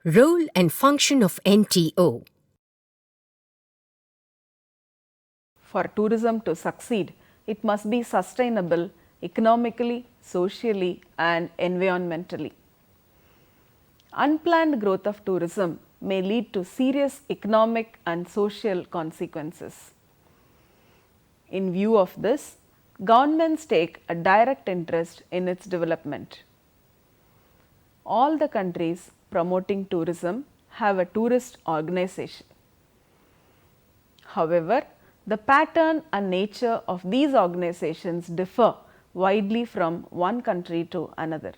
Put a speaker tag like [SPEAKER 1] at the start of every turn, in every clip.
[SPEAKER 1] Role and function of NTO.
[SPEAKER 2] For tourism to succeed, it must be sustainable economically, socially, and environmentally. Unplanned growth of tourism may lead to serious economic and social consequences. In view of this, governments take a direct interest in its development. All the countries promoting tourism have a tourist organization. However, the pattern and nature of these organizations differ widely from one country to another.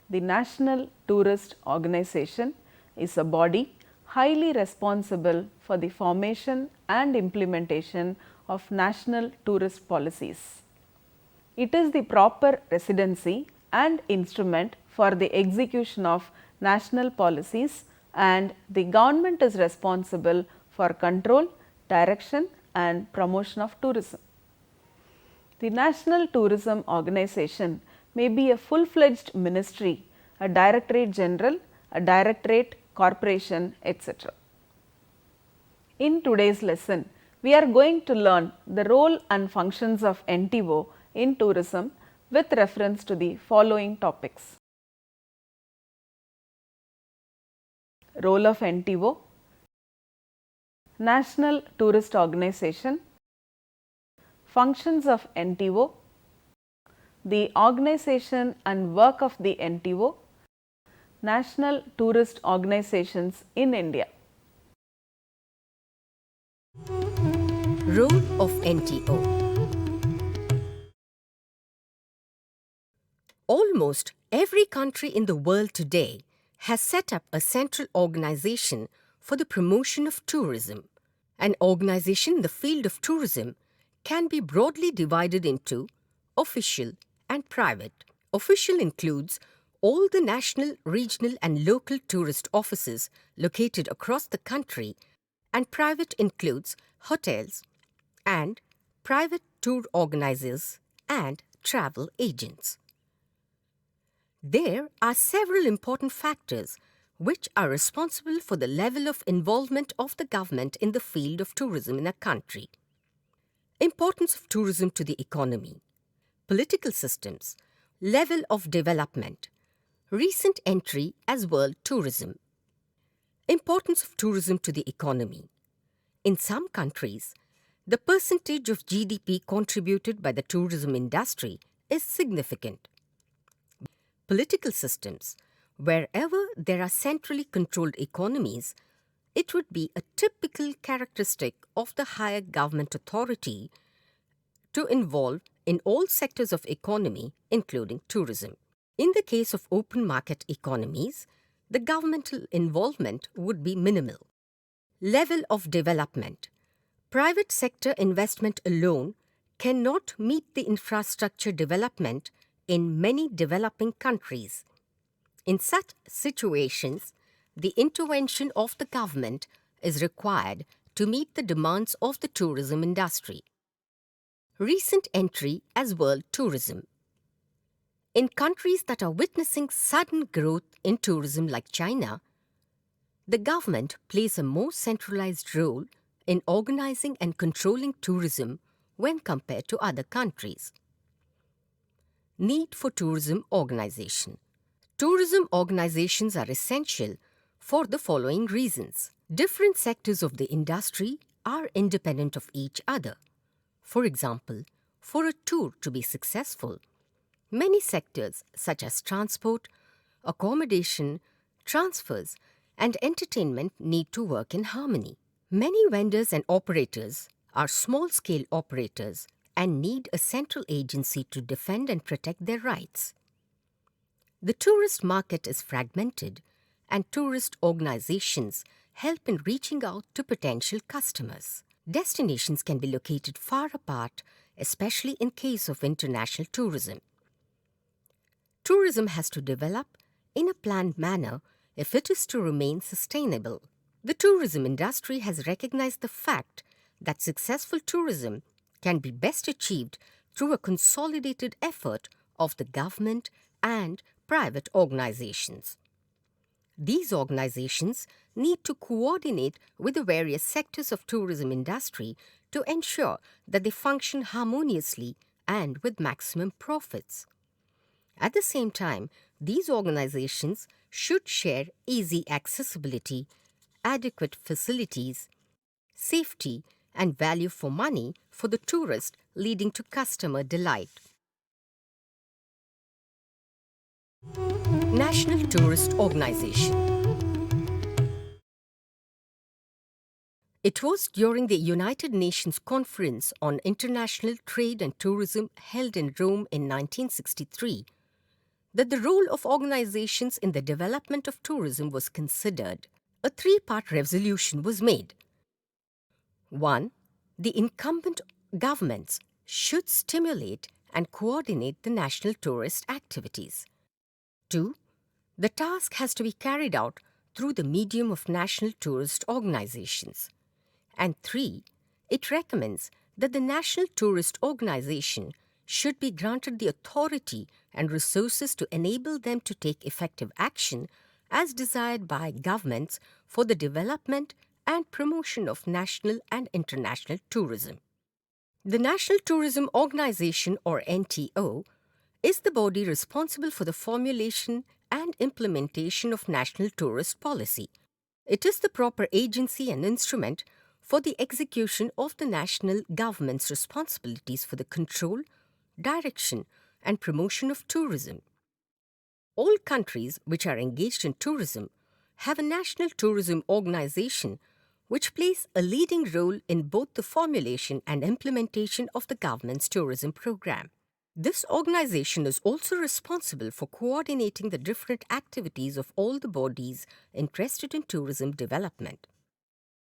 [SPEAKER 2] The National Tourist Organization is a body highly responsible for the formation and implementation of national tourist policies. It is the proper residency and instrument for the execution of national policies, and the government is responsible for control, direction and promotion of tourism. The National Tourism Organization may be a full-fledged ministry, a directorate general, a directorate, corporation, etc. In today's lesson, we are going to learn the role and functions of NTO in tourism with reference to the following topics. Role of NTO, National Tourist Organization, functions of NTO, the organization and work of the NTO, National Tourist Organizations in India.
[SPEAKER 1] Role of NTO. Almost every country in the world today has set up a central organization for the promotion of tourism. An organization in the field of tourism can be broadly divided into official and private. Official includes all the national, regional and local tourist offices located across the country, and private includes hotels and private tour organizers and travel agents. There are several important factors which are responsible for the level of involvement of the government in the field of tourism in a country. Importance of tourism to the economy, political systems, level of development, recent entry as world tourism. Importance of tourism to the economy. In some countries, the percentage of GDP contributed by the tourism industry is significant. Political systems. Wherever there are centrally controlled economies, it would be a typical characteristic of the higher government authority to involve in all sectors of economy, including tourism. In the case of open market economies, the governmental involvement would be minimal. Level of development. Private sector investment alone cannot meet the infrastructure development in many developing countries. In such situations, the intervention of the government is required to meet the demands of the tourism industry. Recent entry as world tourism. In countries that are witnessing sudden growth in tourism like China, the government plays a more centralized role in organizing and controlling tourism when compared to other countries. Need for tourism organization. Tourism organizations are essential for the following reasons. Different sectors of the industry are independent of each other. For example, for a tour to be successful, many sectors such as transport, accommodation, transfers, and entertainment need to work in harmony. Many vendors and operators are small-scale operators and need a central agency to defend and protect their rights. The tourist market is fragmented, and tourist organizations help in reaching out to potential customers. Destinations can be located far apart, especially in case of international tourism. Tourism has to develop in a planned manner if it is to remain sustainable. The tourism industry has recognized the fact that successful tourism can be best achieved through a consolidated effort of the government and private organizations. These organizations need to coordinate with the various sectors of tourism industry to ensure that they function harmoniously and with maximum profits. At the same time, these organizations should share easy accessibility, adequate facilities, safety, and value for money for the tourist, leading to customer delight. National Tourist Organization. It was during the United Nations Conference on International Trade and Tourism held in Rome in 1963 that the role of organizations in the development of tourism was considered. A three-part resolution was made. 1. The incumbent governments should stimulate and coordinate the national tourist activities. 2. The task has to be carried out through the medium of national tourist organizations. And 3. It recommends that the National Tourist Organization should be granted the authority and resources to enable them to take effective action as desired by governments for the development and promotion of national and international tourism. The National Tourism Organization, or NTO, is the body responsible for the formulation and implementation of national tourist policy. It is the proper agency and instrument for the execution of the national government's responsibilities for the control, direction, and promotion of tourism. All countries which are engaged in tourism have a national tourism organization which plays a leading role in both the formulation and implementation of the government's tourism program. This organization is also responsible for coordinating the different activities of all the bodies interested in tourism development.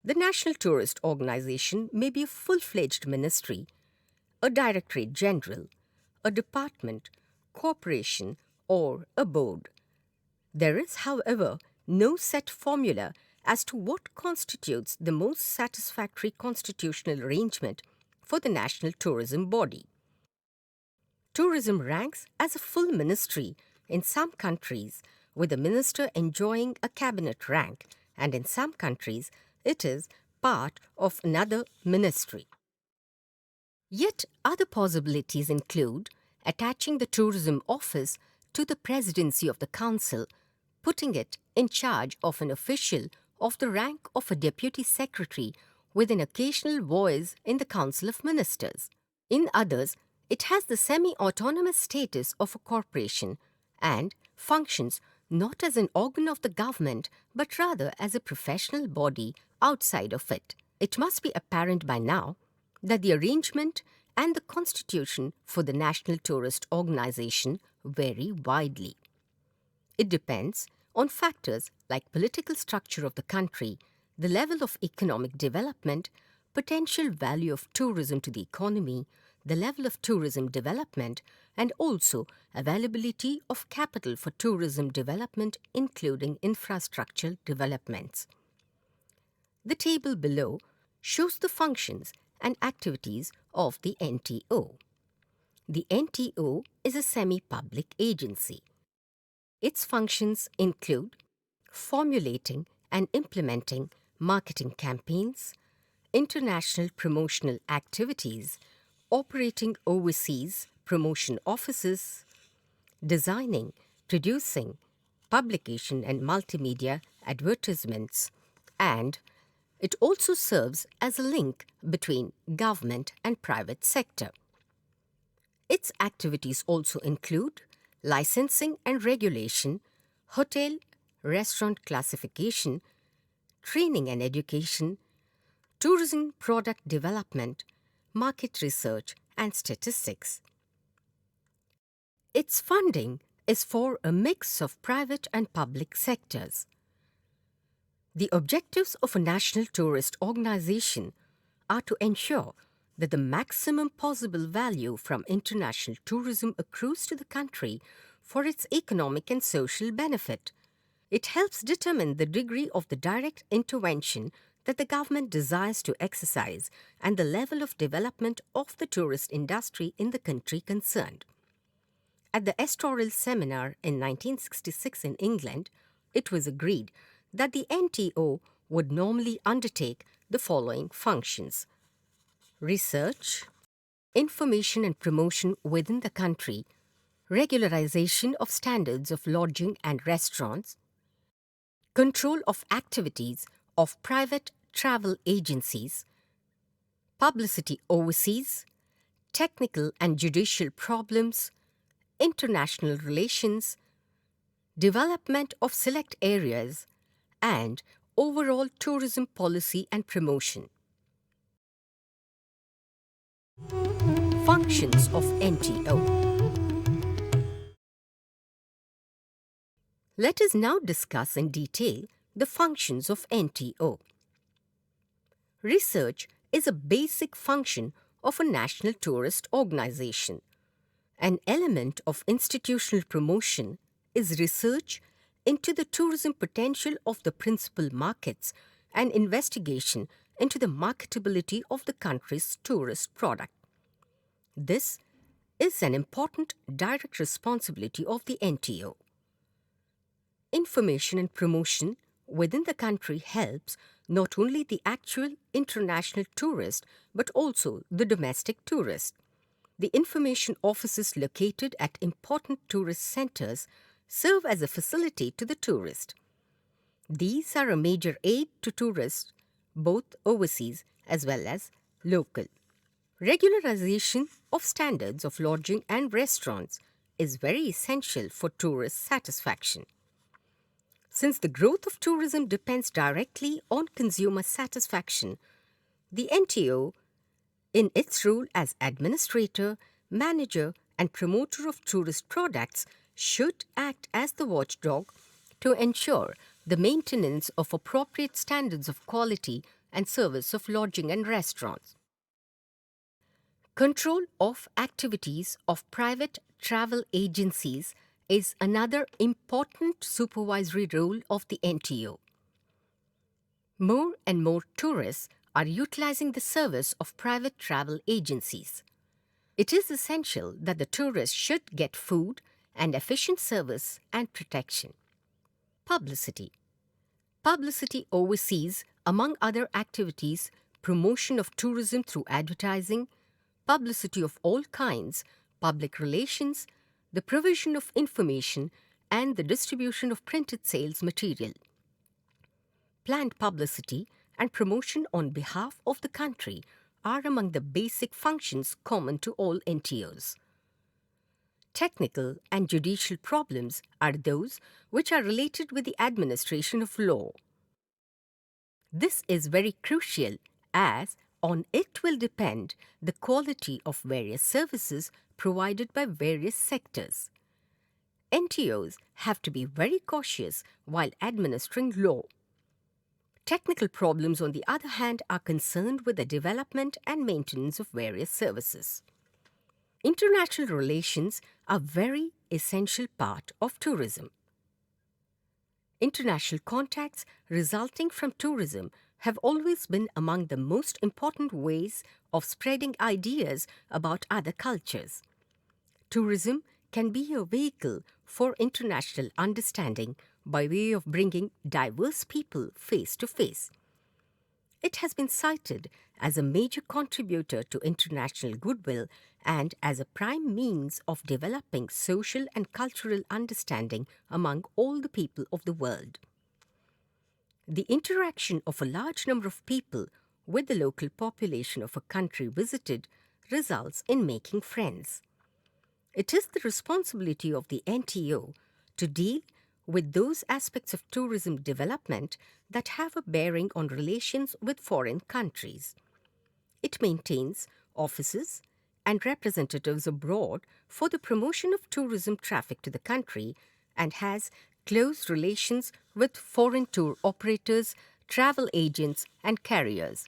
[SPEAKER 1] The National Tourist Organization may be a full-fledged ministry, a directorate general, a department, corporation, or a board. There is, however, no set formula as to what constitutes the most satisfactory constitutional arrangement for the national tourism body. Tourism ranks as a full ministry in some countries, with the minister enjoying a cabinet rank, and in some countries it is part of another ministry. Yet other possibilities include attaching the tourism office to the presidency of the council, putting it in charge of an official of the rank of a deputy secretary with an occasional voice in the council of ministers. In others, it has the semi-autonomous status of a corporation and functions not as an organ of the government but rather as a professional body outside of it. It must be apparent by now that the arrangement and the constitution for the National Tourist Organization vary widely. It depends on factors like political structure of the country, the level of economic development, potential value of tourism to the economy, the level of tourism development, and also availability of capital for tourism development, including infrastructural developments. The table below shows the functions and activities of the NTO. The NTO is a semi-public agency. Its functions include formulating and implementing marketing campaigns, international promotional activities, operating overseas promotion offices, designing, producing, publication and multimedia advertisements, and it also serves as a link between government and private sector. Its activities also include licensing and regulation, hotel, restaurant classification, training and education, tourism product development, market research, and statistics. Its funding is for a mix of private and public sectors. The objectives of a national tourist organization are to ensure that the maximum possible value from international tourism accrues to the country for its economic and social benefit. It helps determine the degree of the direct intervention that the government desires to exercise and the level of development of the tourist industry in the country concerned. At the Estoril Seminar in 1966 in England, it was agreed that the NTO would normally undertake the following functions: research, information and promotion within the country, regularization of standards of lodging and restaurants, control of activities of private travel agencies, publicity overseas, technical and judicial problems, international relations, development of select areas, and overall tourism policy and promotion. Functions of NTO. Let us now discuss in detail the functions of NTO. Research is a basic function of a national tourist organization. An element of institutional promotion is research into the tourism potential of the principal markets and investigation into the marketability of the country's tourist product. This is an important direct responsibility of the NTO. Information and promotion within the country helps not only the actual international tourist but also the domestic tourist. The information offices located at important tourist centers serve as a facility to the tourist. These are a major aid to tourists, both overseas as well as local. Regularization of standards of lodging and restaurants is very essential for tourist satisfaction. Since the growth of tourism depends directly on consumer satisfaction, the NTO, in its role as administrator, manager, and promoter of tourist products, should act as the watchdog to ensure the maintenance of appropriate standards of quality and service of lodging and restaurants. Control of activities of private travel agencies is another important supervisory role of the NTO. More and more tourists are utilizing the service of private travel agencies. It is essential that the tourist should get food and efficient service and protection. Publicity. Publicity oversees, among other activities, promotion of tourism through advertising, publicity of all kinds, public relations, the provision of information, and the distribution of printed sales material. Planned publicity and promotion on behalf of the country are among the basic functions common to all NTOs. Technical and judicial problems are those which are related with the administration of law. This is very crucial as on it will depend the quality of various services provided by various sectors. NTOs have to be very cautious while administering law. Technical problems, on the other hand, are concerned with the development and maintenance of various services. International relations are a very essential part of tourism. International contacts resulting from tourism have always been among the most important ways of spreading ideas about other cultures. Tourism can be a vehicle for international understanding by way of bringing diverse people face to face. It has been cited as a major contributor to international goodwill and as a prime means of developing social and cultural understanding among all the people of the world. The interaction of a large number of people with the local population of a country visited results in making friends. It is the responsibility of the NTO to deal with those aspects of tourism development that have a bearing on relations with foreign countries. It maintains offices and representatives abroad for the promotion of tourism traffic to the country and has close relations with foreign tour operators, travel agents, and carriers.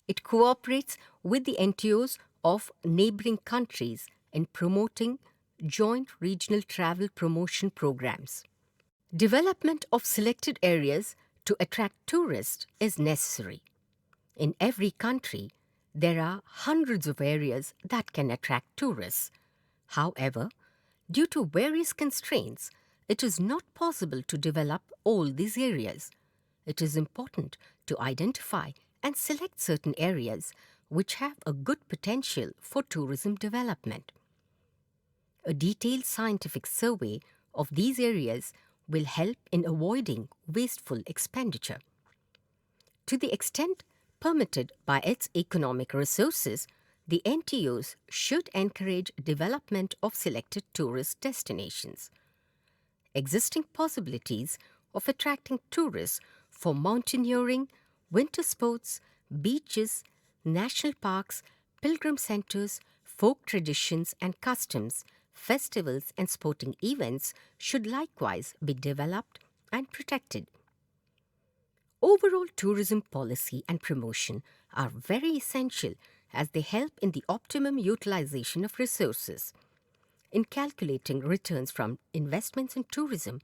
[SPEAKER 1] It cooperates with the NTOs of neighboring countries in promoting joint regional travel promotion programs. Development of selected areas to attract tourists is necessary. In every country, there are hundreds of areas that can attract tourists. However, due to various constraints, it is not possible to develop all these areas. It is important to identify and select certain areas which have a good potential for tourism development. A detailed scientific survey of these areas will help in avoiding wasteful expenditure. To the extent permitted by its economic resources, the NTOs should encourage development of selected tourist destinations. Existing possibilities of attracting tourists for mountaineering, winter sports, beaches, national parks, pilgrim centers, folk traditions and customs, festivals and sporting events should likewise be developed and protected. Overall tourism policy and promotion are very essential as they help in the optimum utilization of resources. In calculating returns from investments in tourism,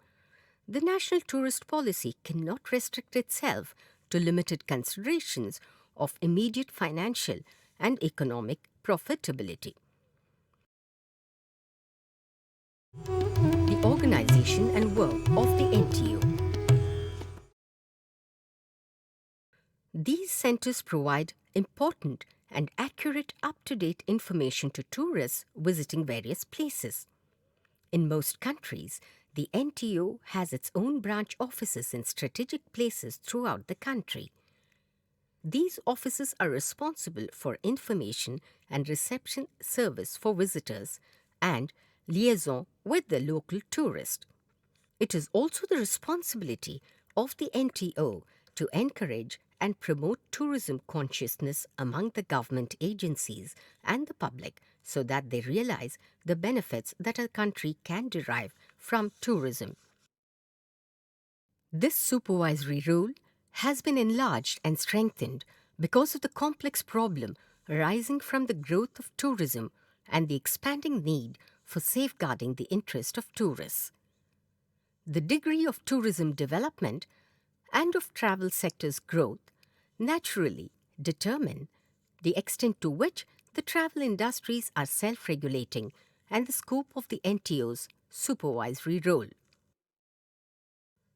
[SPEAKER 1] the national tourist policy cannot restrict itself to limited considerations of immediate financial and economic profitability. The organization and work of the NTO. These centers provide important and accurate up-to-date information to tourists visiting various places. In most countries, the NTO has its own branch offices in strategic places throughout the country. These offices are responsible for information and reception service for visitors and liaison with the local tourist. It is also the responsibility of the NTO to encourage and promote tourism consciousness among the government agencies and the public so that they realize the benefits that a country can derive from tourism. This supervisory role has been enlarged and strengthened because of the complex problem arising from the growth of tourism and the expanding need for safeguarding the interest of tourists. The degree of tourism development and of travel sector's growth naturally determine the extent to which the travel industries are self-regulating and the scope of the NTO's supervisory role.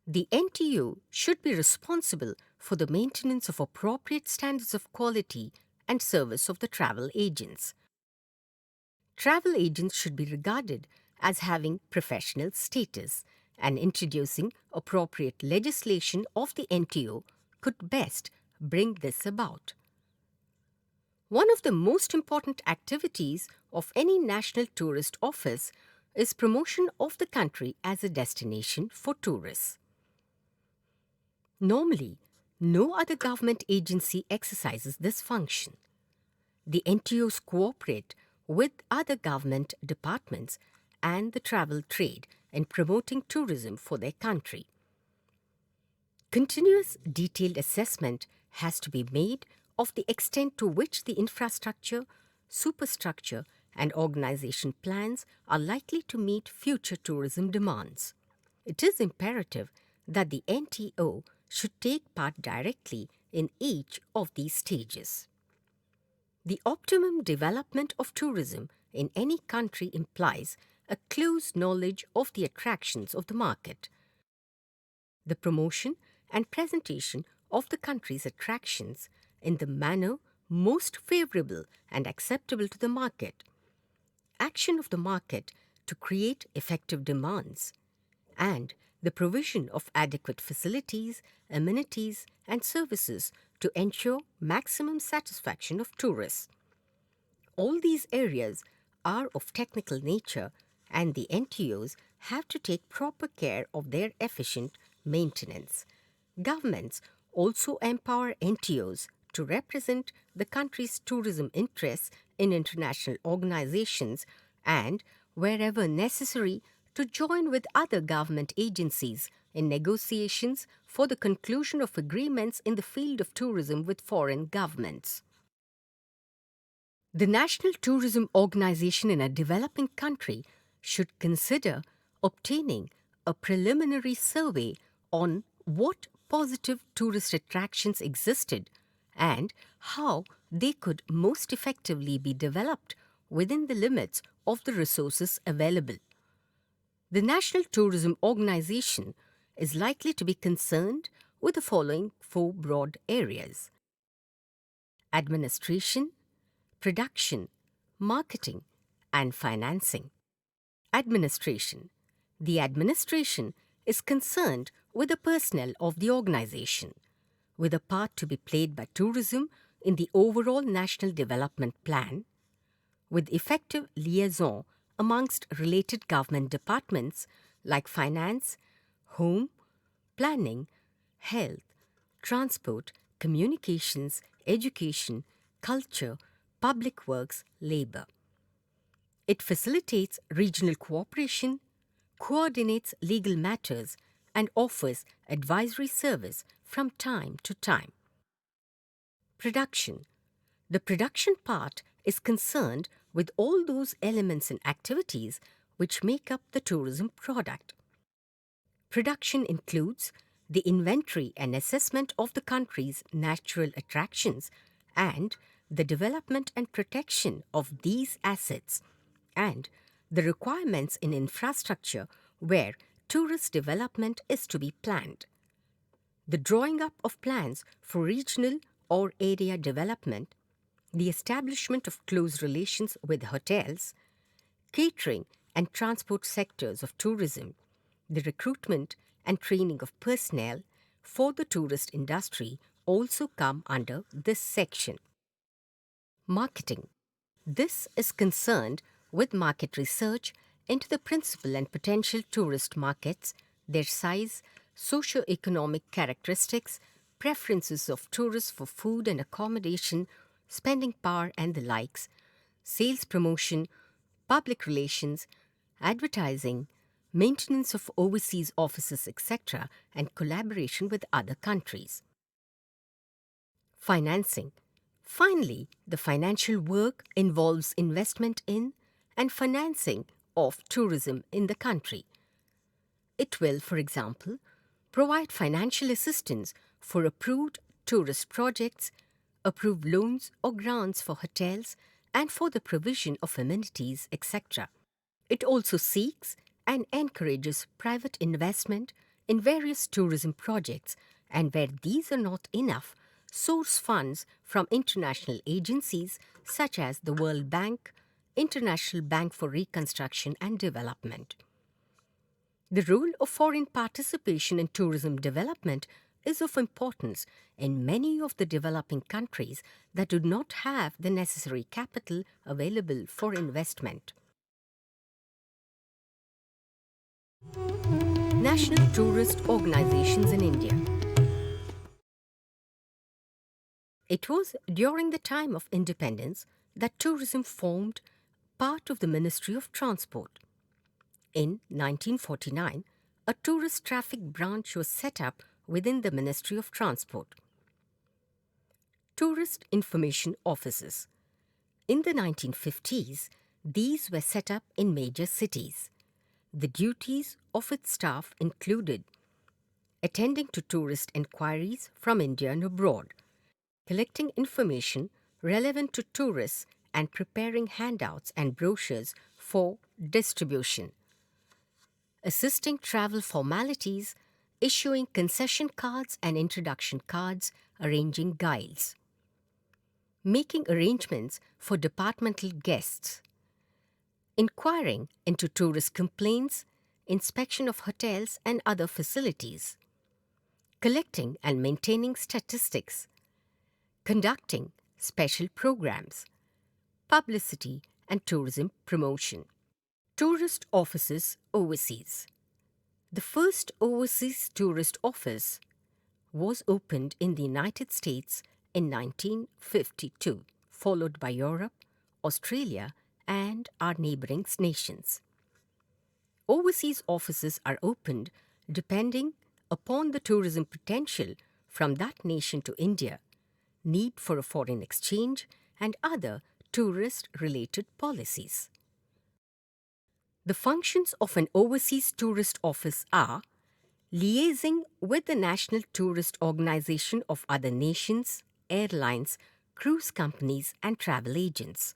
[SPEAKER 1] The NTO should be responsible for the maintenance of appropriate standards of quality and service of the travel agents. Travel agents should be regarded as having professional status, and introducing appropriate legislation of the NTO could best bring this about. One of the most important activities of any national tourist office is promotion of the country as a destination for tourists. Normally, no other government agency exercises this function. The NTOs cooperate with other government departments and the travel trade in promoting tourism for their country. Continuous detailed assessment has to be made of the extent to which the infrastructure, superstructure, and organization plans are likely to meet future tourism demands. It is imperative that the NTO should take part directly in each of these stages. The optimum development of tourism in any country implies a close knowledge of the attractions of the market. The promotion and presentation of the country's attractions in the manner most favorable and acceptable to the market. Action of the market to create effective demands. And the provision of adequate facilities, amenities, and services to ensure maximum satisfaction of tourists. All these areas are of technical nature, and the NTOs have to take proper care of their efficient maintenance. Governments also empower NTOs to represent the country's tourism interests in international organizations and, wherever necessary, to join with other government agencies in negotiations for the conclusion of agreements in the field of tourism with foreign governments. The National Tourism Organization in a developing country should consider obtaining a preliminary survey on what positive tourist attractions existed and how they could most effectively be developed within the limits of the resources available. The National Tourism Organization is likely to be concerned with the following four broad areas: administration, production, marketing, and financing. Administration. The administration is concerned with the personnel of the organization, with a part to be played by tourism in the overall national development plan, with effective liaison amongst related government departments like finance, home, planning, health, transport, communications, education, culture, public works, labor. It facilitates regional cooperation, coordinates legal matters, and offers advisory service from time to time. Production. The production part is concerned with all those elements and activities which make up the tourism product. Production includes the inventory and assessment of the country's natural attractions and the development and protection of these assets, and the requirements in infrastructure where tourist development is to be planned. The drawing up of plans for regional or area development, the establishment of close relations with hotels, catering and transport sectors of tourism, the recruitment and training of personnel for the tourist industry also come under this section. Marketing. This is concerned with market research into the principal and potential tourist markets, their size, socio-economic characteristics, preferences of tourists for food and accommodation, spending power and the likes, sales promotion, public relations, advertising, maintenance of overseas offices, etc., and collaboration with other countries. Financing. Finally, the financial work involves investment in and financing of tourism in the country. It will, for example, provide financial assistance for approved tourist projects, approve loans or grants for hotels, and for the provision of amenities, etc. It also seeks and encourages private investment in various tourism projects, and where these are not enough, source funds from international agencies such as the World Bank, International Bank for Reconstruction and Development. The role of foreign participation in tourism development is of importance in many of the developing countries that do not have the necessary capital available for investment. National tourist organizations in India. It was during the time of independence that tourism formed part of the Ministry of Transport. In 1949, a tourist traffic branch was set up within the Ministry of Transport. Tourist Information Offices. In the 1950s, these were set up in major cities. The duties of its staff included attending to tourist inquiries from India and abroad, collecting information relevant to tourists and preparing handouts and brochures for distribution, assisting travel formalities, issuing concession cards and introduction cards, arranging guides, making arrangements for departmental guests, inquiring into tourist complaints, inspection of hotels and other facilities, collecting and maintaining statistics, conducting special programs, publicity and tourism promotion. Tourist offices overseas. The first overseas tourist office was opened in the United States in 1952, followed by Europe, Australia, and our neighboring nations. Overseas offices are opened depending upon the tourism potential from that nation to India, need for a foreign exchange, and other tourist-related policies. The functions of an overseas tourist office are liaising with the National Tourist Organization of other nations, airlines, cruise companies, and travel agents,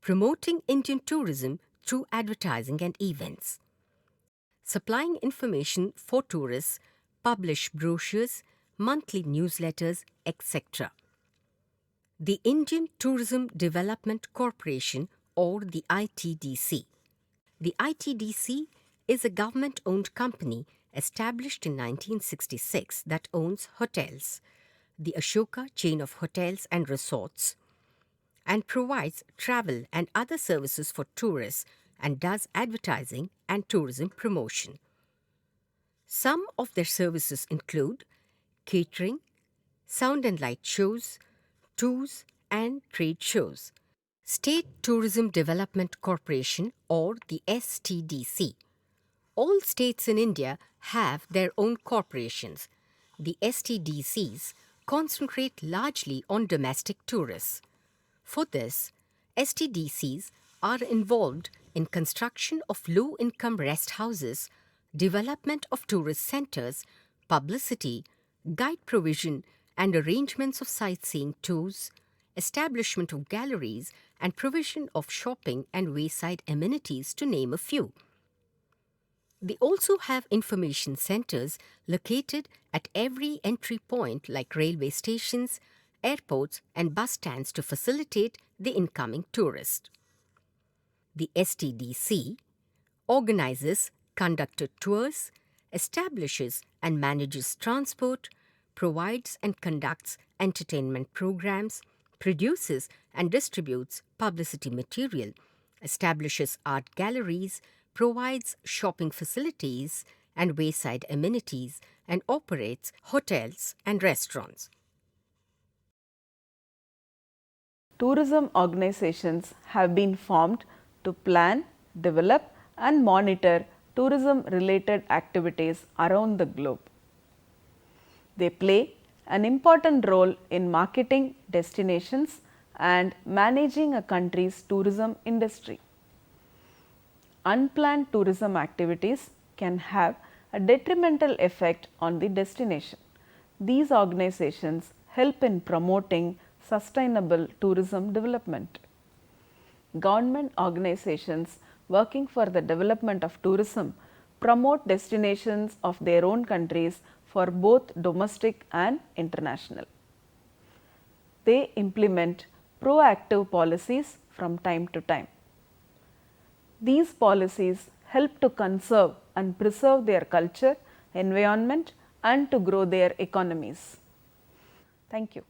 [SPEAKER 1] promoting Indian tourism through advertising and events, supplying information for tourists, publish brochures, monthly newsletters, etc. The Indian Tourism Development Corporation, or the ITDC. The ITDC is a government-owned company established in 1966 that owns hotels, the Ashoka chain of hotels and resorts, and provides travel and other services for tourists and does advertising and tourism promotion. Some of their services include catering, sound and light shows, tours, and trade shows. State Tourism Development Corporation, or the STDC. All states in India have their own corporations. The STDCs concentrate largely on domestic tourists. For this, STDCs are involved in construction of low-income rest houses, development of tourist centers, publicity, guide provision and arrangements of sightseeing tours, establishment of galleries and provision of shopping and wayside amenities, to name a few. They also have information centers located at every entry point like railway stations, airports and bus stands to facilitate the incoming tourist. The STDC organizes conducted tours, establishes and manages transport, provides and conducts entertainment programs, produces and distributes publicity material, establishes art galleries, provides shopping facilities and wayside amenities, and operates hotels and restaurants.
[SPEAKER 2] Tourism organizations have been formed to plan, develop and monitor tourism related activities around the globe. They play an important role in marketing destinations and managing a country's tourism industry. Unplanned tourism activities can have a detrimental effect on the destination. These organizations help in promoting sustainable tourism development. Government organizations working for the development of tourism promote destinations of their own countries for both domestic and international. They implement proactive policies from time to time. These policies help to conserve and preserve their culture, environment and to grow their economies. Thank you.